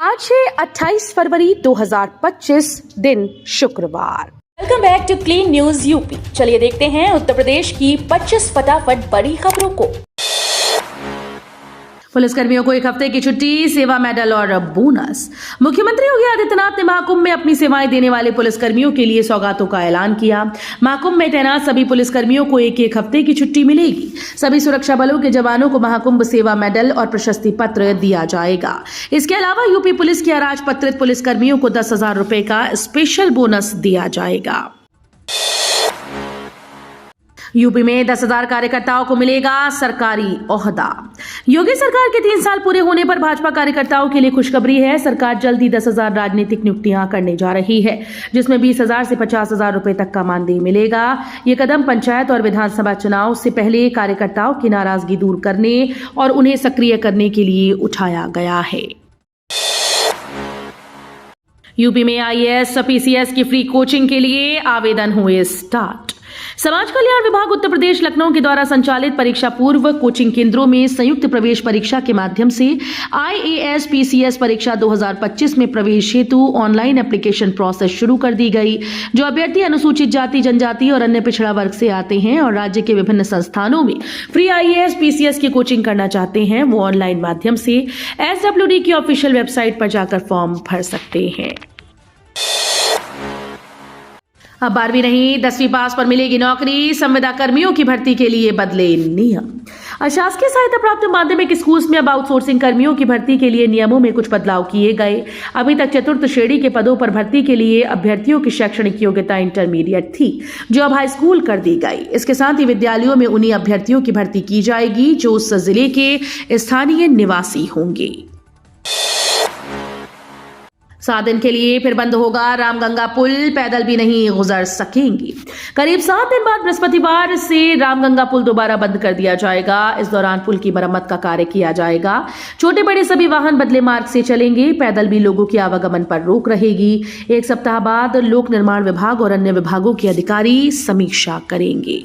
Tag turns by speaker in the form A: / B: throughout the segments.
A: आज है 28 फरवरी 2025 दिन शुक्रवार।
B: Welcome back to clean news UP. चलिए देखते हैं उत्तर प्रदेश की 25 फटाफट बड़ी खबरों को।
A: पुलिसकर्मियों को 1 हफ्ते की छुट्टी, सेवा मेडल और बोनस। मुख्यमंत्री योगी आदित्यनाथ ने महाकुंभ में अपनी सेवाएं देने वाले पुलिसकर्मियों के लिए सौगातों का ऐलान किया। महाकुंभ में तैनात सभी पुलिसकर्मियों को 1 हफ्ते की छुट्टी मिलेगी। सभी सुरक्षा बलों के जवानों को महाकुंभ सेवा मेडल और प्रशस्ति पत्र दिया जाएगा। इसके अलावा यूपी पुलिस के अराजपत्रित पुलिसकर्मियों को 10,000 रुपए का स्पेशल बोनस दिया जाएगा। यूपी में 10,000 कार्यकर्ताओं को मिलेगा सरकारी ओहदा। योगी सरकार के 3 साल पूरे होने पर भाजपा कार्यकर्ताओं के लिए खुशखबरी है। सरकार जल्द ही 10,000 राजनीतिक नियुक्तियां करने जा रही है, जिसमें 20,000 से 50,000 रुपए तक का मानदेय मिलेगा। ये कदम पंचायत और विधानसभा चुनाव से पहले कार्यकर्ताओं की नाराजगी दूर करने और उन्हें सक्रिय करने के लिए उठाया गया है। यूपी में IAS PCS की फ्री कोचिंग के लिए आवेदन हुए स्टार्ट। समाज कल्याण विभाग उत्तर प्रदेश लखनऊ के द्वारा संचालित परीक्षा पूर्व कोचिंग केंद्रों में संयुक्त प्रवेश परीक्षा के माध्यम से IAS PCS परीक्षा 2025 में प्रवेश हेतु ऑनलाइन एप्लीकेशन प्रोसेस शुरू कर दी गई। जो अभ्यर्थी अनुसूचित जाति, जनजाति और अन्य पिछड़ा वर्ग से आते हैं और राज्य के विभिन्न संस्थानों में फ्री IAS PCS की कोचिंग करना चाहते हैं, वो ऑनलाइन माध्यम से SWD की ऑफिशियल वेबसाइट पर जाकर फॉर्म भर सकते हैं। अब 12वीं नहीं 10वीं पास पर मिलेगी नौकरी। संविदा कर्मियों की भर्ती के लिए बदले नियम। अशासकीय सहायता प्राप्त माध्यमिक स्कूल्स में अब आउटसोर्सिंग कर्मियों की भर्ती के लिए नियमों में कुछ बदलाव किए गए। अभी तक 4th श्रेणी के पदों पर भर्ती के लिए अभ्यर्थियों की शैक्षणिक योग्यता इंटरमीडिएट थी, जो अब हाई स्कूल कर दी गई। इसके साथ ही विद्यालयों में उन्हीं अभ्यर्थियों की भर्ती की जाएगी जो उस जिले के स्थानीय निवासी होंगे। 7 दिन के लिए फिर बंद होगा रामगंगा पुल, पैदल भी नहीं गुजर सकेंगे। करीब 7 दिन बाद बृहस्पतिवार से रामगंगा पुल दोबारा बंद कर दिया जाएगा। इस दौरान पुल की मरम्मत का कार्य किया जाएगा। छोटे बड़े सभी वाहन बदले मार्ग से चलेंगे। पैदल भी लोगों के आवागमन पर रोक रहेगी। 1 सप्ताह बाद लोक निर्माण विभाग और अन्य विभागों के अधिकारी समीक्षा करेंगे।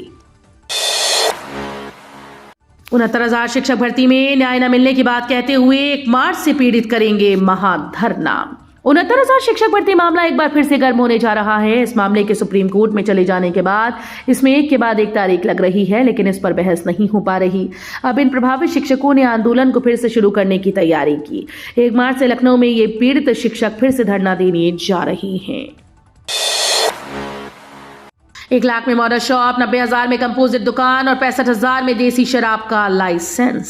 A: 69,000 शिक्षक भर्ती में न्याय न मिलने की बात कहते हुए 1 मार्च से पीड़ित करेंगे महाधरना। 69,000 शिक्षक भर्ती मामला एक बार फिर से गर्म होने जा रहा है। इस मामले के सुप्रीम कोर्ट में चले जाने के बाद इसमें एक के बाद एक तारीख लग रही है, लेकिन इस पर बहस नहीं हो पा रही। अब इन प्रभावित शिक्षकों ने आंदोलन को फिर से शुरू करने की तैयारी की। 1 मार्च से लखनऊ में ये पीड़ित शिक्षक फिर से धरना देने जा रहे हैं। 1 लाख में मॉडल शॉप, 90,000 में कंपोजिट दुकान और 65,000 में देसी शराब का लाइसेंस।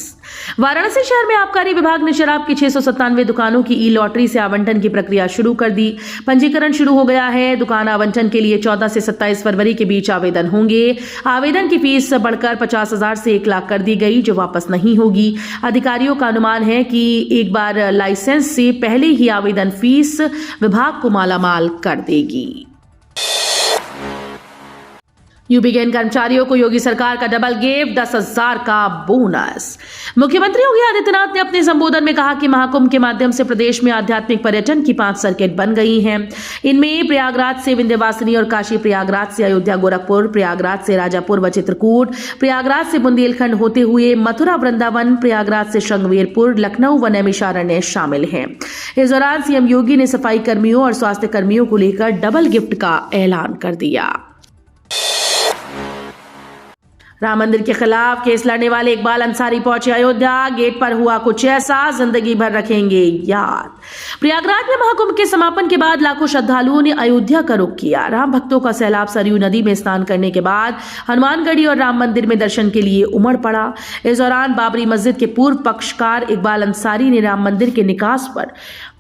A: वाराणसी शहर में आबकारी विभाग ने शराब की 697 दुकानों की ई-लॉटरी से आवंटन की प्रक्रिया शुरू कर दी। पंजीकरण शुरू हो गया है। दुकान आवंटन के लिए 14 से 27 फरवरी के बीच आवेदन होंगे। आवेदन की फीस बढ़कर 50,000 से 1 लाख कर दी गई, जो वापस नहीं होगी। अधिकारियों का अनुमान है कि एक बार लाइसेंस से पहले ही आवेदन फीस विभाग को मालामाल कर देगी। यूपी के इन कर्मचारियों को योगी सरकार का डबल गिफ्ट, 10,000 का बोनस। मुख्यमंत्री योगी आदित्यनाथ ने अपने संबोधन में कहा कि महाकुंभ के माध्यम से प्रदेश में आध्यात्मिक पर्यटन की 5 सर्किट बन गई हैं। इनमें प्रयागराज से विंध्यवासिनी और काशी प्रयागराज से अयोध्या गोरखपुर, प्रयागराज से राजापुर व चित्रकूट, प्रयागराज से बुंदेलखंड होते हुए मथुरा वृंदावन, प्रयागराज से श्रृंगवेरपुर, लखनऊ व नैमिषारण्य शामिल हैं। इस दौरान सीएम योगी ने सफाई कर्मियों और स्वास्थ्य कर्मियों को लेकर डबल गिफ्ट का ऐलान कर दिया। राम मंदिर के खिलाफ केस लड़ने वाले इकबाल अंसारी पहुंचे अयोध्या। गेट पर हुआ कुछ ऐसा, जिंदगी भर रखेंगे याद। प्रयागराज में महाकुंभ के समापन के बाद लाखों श्रद्धालुओं ने अयोध्या का रुख किया। राम भक्तों का सैलाब सरयू नदी में स्नान करने के बाद हनुमानगढ़ी और राम मंदिर में दर्शन के लिए उमड़ पड़ा। इस दौरान बाबरी मस्जिद के पूर्व पक्षकार इकबाल अंसारी ने राम मंदिर के निकास पर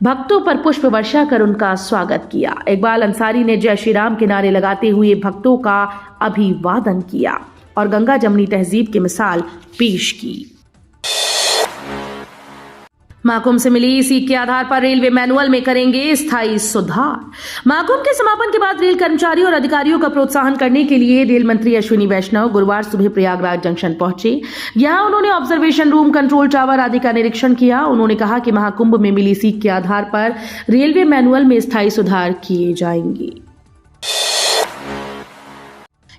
A: भक्तों पर पुष्प वर्षा कर उनका स्वागत किया। इकबाल अंसारी ने जय श्री राम के नारे लगाते हुए भक्तों का अभिवादन किया और गंगा जमनी तहजीब की मिसाल पेश की। महाकुंभ से मिली सीख के आधार पर रेलवे मैनुअल में करेंगे स्थायी सुधार। महाकुंभ के समापन के बाद रेल कर्मचारियों और अधिकारियों का प्रोत्साहन करने के लिए रेल मंत्री अश्विनी वैष्णव गुरुवार सुबह प्रयागराज जंक्शन पहुंचे। यहां उन्होंने ऑब्जर्वेशन रूम, कंट्रोल टावर आदि का निरीक्षण किया। उन्होंने कहा कि महाकुंभ में मिली सीख के आधार पर रेलवे मैनुअल में स्थायी सुधार किए जाएंगे।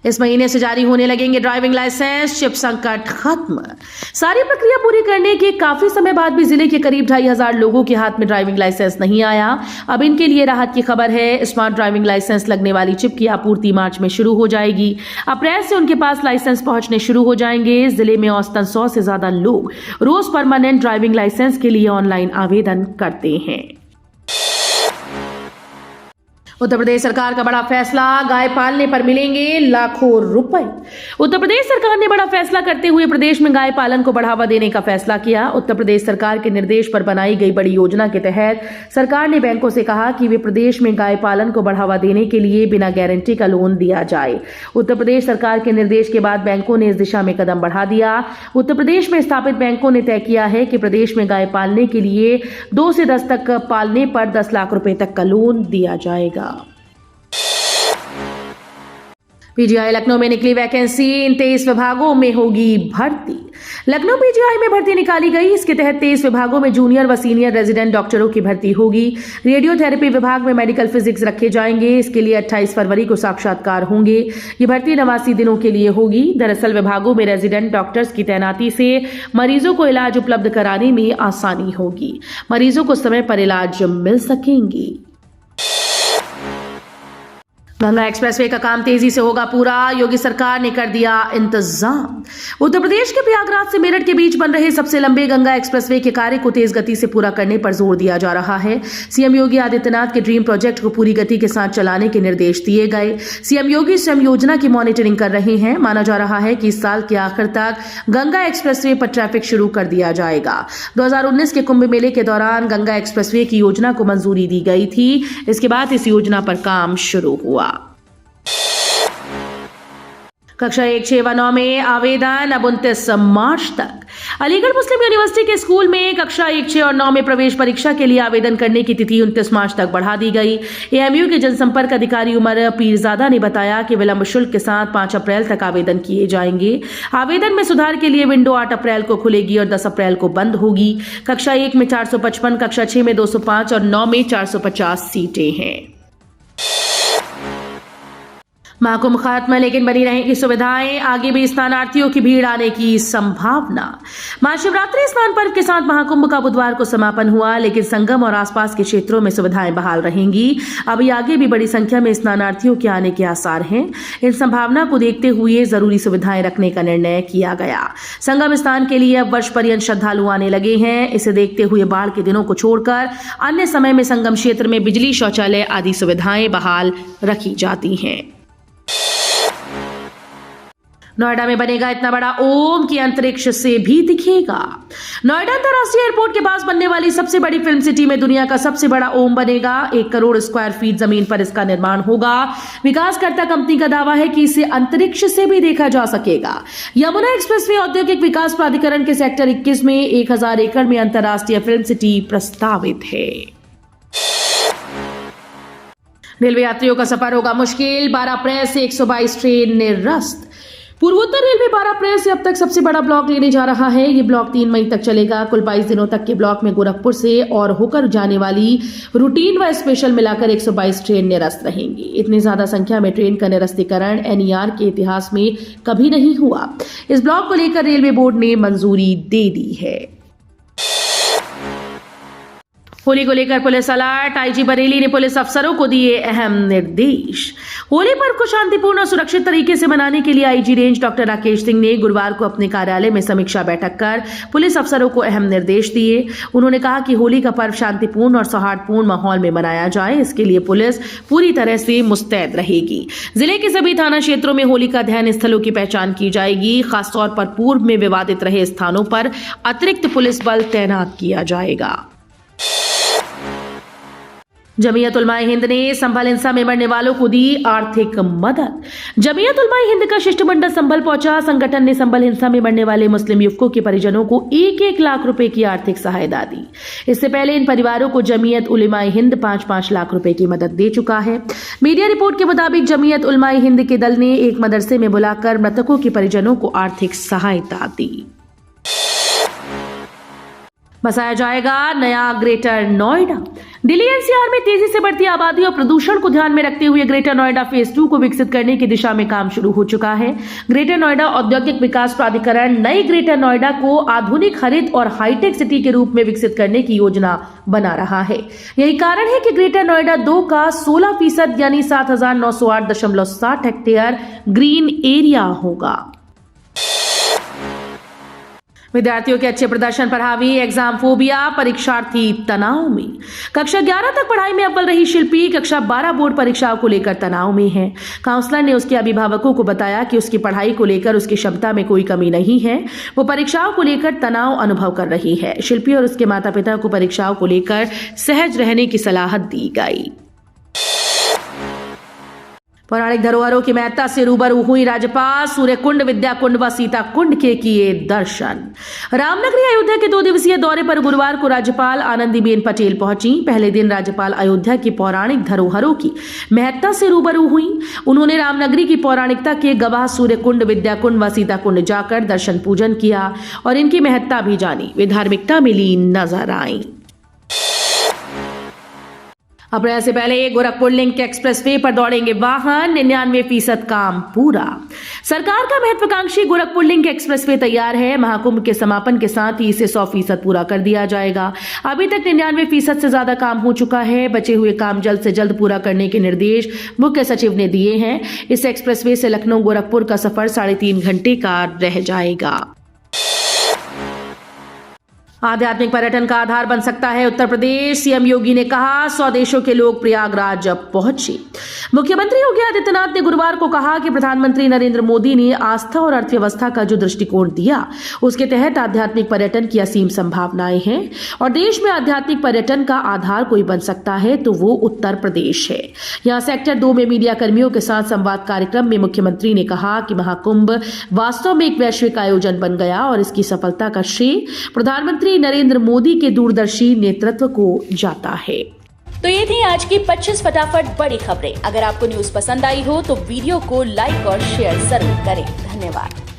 A: इस महीने से जारी होने लगेंगे ड्राइविंग लाइसेंस, चिप संकट खत्म। सारी प्रक्रिया पूरी करने के काफी समय बाद भी जिले के करीब 2,500 लोगों के हाथ में ड्राइविंग लाइसेंस नहीं आया। अब इनके लिए राहत की खबर है। स्मार्ट ड्राइविंग लाइसेंस लगने वाली चिप की आपूर्ति मार्च में शुरू हो जाएगी। अप्रैल से उनके पास लाइसेंस पहुंचने शुरू हो जाएंगे। जिले में औसतन 100 से ज्यादा लोग रोज परमानेंट ड्राइविंग लाइसेंस के लिए ऑनलाइन आवेदन करते हैं। उत्तर प्रदेश सरकार का बड़ा फैसला, गाय पालने पर मिलेंगे लाखों रुपए। उत्तर प्रदेश सरकार ने बड़ा फैसला करते हुए प्रदेश में गाय पालन को बढ़ावा देने का फैसला किया। उत्तर प्रदेश सरकार के निर्देश पर बनाई गई बड़ी योजना के तहत सरकार ने बैंकों से कहा कि वे प्रदेश में गाय पालन को बढ़ावा देने के लिए बिना गारंटी का लोन दिया जाए। उत्तर प्रदेश सरकार के निर्देश के बाद बैंकों ने इस दिशा में कदम बढ़ा दिया। उत्तर प्रदेश में स्थापित बैंकों ने तय किया है कि प्रदेश में गाय पालने के लिए 2 से 10 तक पालने पर 10 लाख रुपए तक का लोन दिया जाएगा। पीजीआई लखनऊ में निकली वैकेंसी, इन 23 विभागों में होगी भर्ती। लखनऊ पीजीआई में भर्ती निकाली गई। इसके तहत 23 विभागों में जूनियर व सीनियर रेजिडेंट डॉक्टरों की भर्ती होगी। रेडियोथेरेपी विभाग में मेडिकल फिजिक्स रखे जाएंगे। इसके लिए 28 फरवरी को साक्षात्कार होंगे। ये भर्ती 89 दिनों के लिए होगी। दरअसल विभागों में रेजिडेंट डॉक्टर्स की तैनाती से मरीजों को इलाज उपलब्ध कराने में आसानी होगी। मरीजों को समय पर इलाज मिल सकेंगी। गंगा एक्सप्रेसवे का काम तेजी से होगा पूरा, योगी सरकार ने कर दिया इंतजाम। उत्तर प्रदेश के प्रयागराज से मेरठ के बीच बन रहे सबसे लंबे गंगा एक्सप्रेसवे के कार्य को तेज गति से पूरा करने पर जोर दिया जा रहा है। सीएम योगी आदित्यनाथ के ड्रीम प्रोजेक्ट को पूरी गति के साथ चलाने के निर्देश दिए गए। सीएम योगी स्वयं योजना की मॉनिटरिंग कर रहे हैं। माना जा रहा है कि इस साल के आखिर तक गंगा एक्सप्रेसवे पर ट्रैफिक शुरू कर दिया जाएगा। 2019 के कुंभ मेले के दौरान गंगा एक्सप्रेसवे की योजना को मंजूरी दी गई थी। इसके बाद इस योजना पर काम शुरू हुआ। कक्षा 1, 6 व 9 में आवेदन अब 29 मार्च तक। अलीगढ़ मुस्लिम यूनिवर्सिटी के स्कूल में कक्षा 1, 6 और 9 में प्रवेश परीक्षा के लिए आवेदन करने की तिथि 29 मार्च तक बढ़ा दी गई। एएमयू के जनसंपर्क अधिकारी उमर पीरजादा ने बताया कि विलंब शुल्क के साथ 5 अप्रैल तक आवेदन किए जाएंगे। आवेदन में सुधार के लिए विंडो 8 अप्रैल को खुलेगी और 10 अप्रैल को बंद होगी। कक्षा 1 में 455, कक्षा 6 में 205 और 9 में 450 सीटें हैं। महाकुंभ खत्म, लेकिन बनी रहेंगी सुविधाएं। आगे भी स्नानार्थियों की भीड़ आने की संभावना। महाशिवरात्रि स्नान पर्व के साथ महाकुंभ का बुधवार को समापन हुआ, लेकिन संगम और आसपास के क्षेत्रों में सुविधाएं बहाल रहेंगी। अभी आगे भी बड़ी संख्या में स्नानार्थियों के आने के आसार हैं। इन संभावना को देखते हुए जरूरी सुविधाएं रखने का निर्णय किया गया। संगम स्नान के लिए अब वर्ष पर्यंत श्रद्धालु आने लगे हैं। इसे देखते हुए बाढ़ के दिनों को छोड़कर अन्य समय में संगम क्षेत्र में बिजली, शौचालय आदि सुविधाएं बहाल रखी जाती हैं। नोएडा में बनेगा इतना बड़ा ओम कि अंतरिक्ष से भी दिखेगा। नोएडा अंतरराष्ट्रीय एयरपोर्ट के पास बनने वाली सबसे बड़ी फिल्म सिटी में दुनिया का सबसे बड़ा ओम बनेगा। 1 करोड़ स्क्वायर फीट जमीन पर इसका निर्माण होगा। विकासकर्ता कंपनी का दावा है कि इसे अंतरिक्ष से भी देखा जा सकेगा। यमुना एक्सप्रेसवे औद्योगिक विकास प्राधिकरण के सेक्टर 21 में 1000 एकड़ में अंतरराष्ट्रीय फिल्म सिटी प्रस्तावित है। रेलवे यात्रियों का सफर होगा मुश्किल। 12 अप्रैल से 122 ट्रेन निरस्त। पूर्वोत्तर रेलवे 12 अप्रैल से अब तक सबसे बड़ा ब्लॉक लेने जा रहा है। ये ब्लॉक 3 मई तक चलेगा। कुल 22 दिनों तक के ब्लॉक में गोरखपुर से और होकर जाने वाली रूटीन व स्पेशल मिलाकर 122 ट्रेन निरस्त रहेंगी। इतनी ज्यादा संख्या में ट्रेन का निरस्तीकरण एनईआर के इतिहास में कभी नहीं हुआ। इस ब्लॉक को लेकर रेलवे बोर्ड ने मंजूरी दे दी है। होली को लेकर पुलिस अलर्ट। आईजी बरेली ने पुलिस अफसरों को दिए अहम निर्देश। होली पर्व को शांतिपूर्ण और सुरक्षित तरीके से मनाने के लिए IG range doctor Rakesh Singh ने गुरुवार को अपने कार्यालय में समीक्षा बैठक कर पुलिस अफसरों को अहम निर्देश दिए। उन्होंने कहा कि होली का पर्व शांतिपूर्ण और सौहार्दपूर्ण माहौल में मनाया जाए, इसके लिए पुलिस पूरी तरह से मुस्तैद रहेगी। जिले के सभी थाना क्षेत्रों में होली का दहन स्थलों की पहचान की जाएगी। खासतौर पर पूर्व में विवादित रहे स्थानों पर अतिरिक्त पुलिस बल तैनात किया जाएगा। जमीयत उलमाए हिंद ने संभल हिंसा में मरने वालों को दी आर्थिक मदद। जमीयत उलमाए हिंद का शिष्टमंडल संभल पहुंचा। संगठन ने संभल हिंसा में मरने वाले मुस्लिम युवकों के परिजनों को 1-1 लाख रुपए की आर्थिक सहायता दी। इससे पहले इन परिवारों को जमीयत उलमाए हिंद 5-5 लाख रुपए की मदद दे चुका है। मीडिया रिपोर्ट के मुताबिक जमीयत उलमाए हिंद के दल ने एक मदरसे में बुलाकर मृतकों के परिजनों को आर्थिक सहायता दी। बसाया जाएगा नया ग्रेटर नोएडा। दिल्ली एनसीआर में तेजी से बढ़ती आबादी और प्रदूषण को ध्यान में रखते हुए ग्रेटर नोएडा फेज 2 को विकसित करने की दिशा में काम शुरू हो चुका है। ग्रेटर नोएडा औद्योगिक विकास प्राधिकरण नई ग्रेटर नोएडा को आधुनिक हरित और हाईटेक सिटी के रूप में विकसित करने की योजना बना रहा है। यही कारण है कि ग्रेटर नोएडा 2 का 16% यानी 7,908.60 हेक्टेयर ग्रीन एरिया होगा। विद्यार्थियों के अच्छे प्रदर्शन पर हावी एग्जाम फोबिया, परीक्षार्थी तनाव में। कक्षा 11 तक पढ़ाई में अव्वल रही शिल्पी कक्षा 12 बोर्ड परीक्षाओं को लेकर तनाव में है। काउंसलर ने उसके अभिभावकों को बताया कि उसकी पढ़ाई को लेकर उसकी क्षमता में कोई कमी नहीं है, वो परीक्षाओं को लेकर तनाव अनुभव कर रही है। शिल्पी और उसके माता पिता को परीक्षाओं को लेकर सहज रहने की सलाह दी गई। पौराणिक धरोहरों की महत्ता से रूबरू हुई राज्यपाल, सूर्यकुंड, विद्याकुंड व सीताकुंड के किए दर्शन। रामनगरी अयोध्या के 2 दिवसीय दौरे पर गुरुवार को राज्यपाल आनंदीबेन पटेल पहुंची। पहले दिन राज्यपाल अयोध्या की पौराणिक धरोहरों की महत्ता से रूबरू हुई। उन्होंने रामनगरी की पौराणिकता के गवाह सूर्यकुंड, विद्याकुंड व सीताकुंड जाकर दर्शन पूजन किया और इनकी महत्ता भी जानी। वे धार्मिकता में लीन नजर आई। अप्रैल से पहले गोरखपुर लिंक एक्सप्रेसवे पर दौड़ेंगे वाहन, 99% काम पूरा। सरकार का महत्वाकांक्षी गोरखपुर लिंक एक्सप्रेसवे तैयार है। महाकुंभ के समापन के साथ ही इसे 100% पूरा कर दिया जाएगा। अभी तक 99% से ज्यादा काम हो चुका है। बचे हुए काम जल्द से जल्द पूरा करने के निर्देश मुख्य सचिव ने दिए हैं। इस एक्सप्रेसवे से लखनऊ गोरखपुर का सफर 3.5 घंटे का रह जाएगा। आध्यात्मिक पर्यटन का आधार बन सकता है उत्तर प्रदेश, सीएम योगी ने कहा। 100 देशों के लोग प्रयागराज पहुंचे। मुख्यमंत्री योगी आदित्यनाथ ने गुरुवार को कहा कि प्रधानमंत्री नरेंद्र मोदी ने आस्था और अर्थव्यवस्था का जो दृष्टिकोण दिया, उसके तहत आध्यात्मिक पर्यटन की असीम संभावनाएं हैं और देश में आध्यात्मिक पर्यटन का आधार कोई बन सकता है तो वो उत्तर प्रदेश है। यहाँ सेक्टर 2 में मीडिया कर्मियों के साथ संवाद कार्यक्रम में मुख्यमंत्री ने कहा कि महाकुंभ वास्तव में एक वैश्विक आयोजन बन गया और इसकी सफलता का श्रेय प्रधानमंत्री नरेंद्र मोदी के दूरदर्शी नेतृत्व को जाता है।
B: तो ये थी आज की 25 फटाफट बड़ी खबरें। अगर आपको न्यूज पसंद आई हो तो वीडियो को लाइक और शेयर जरूर करें। धन्यवाद।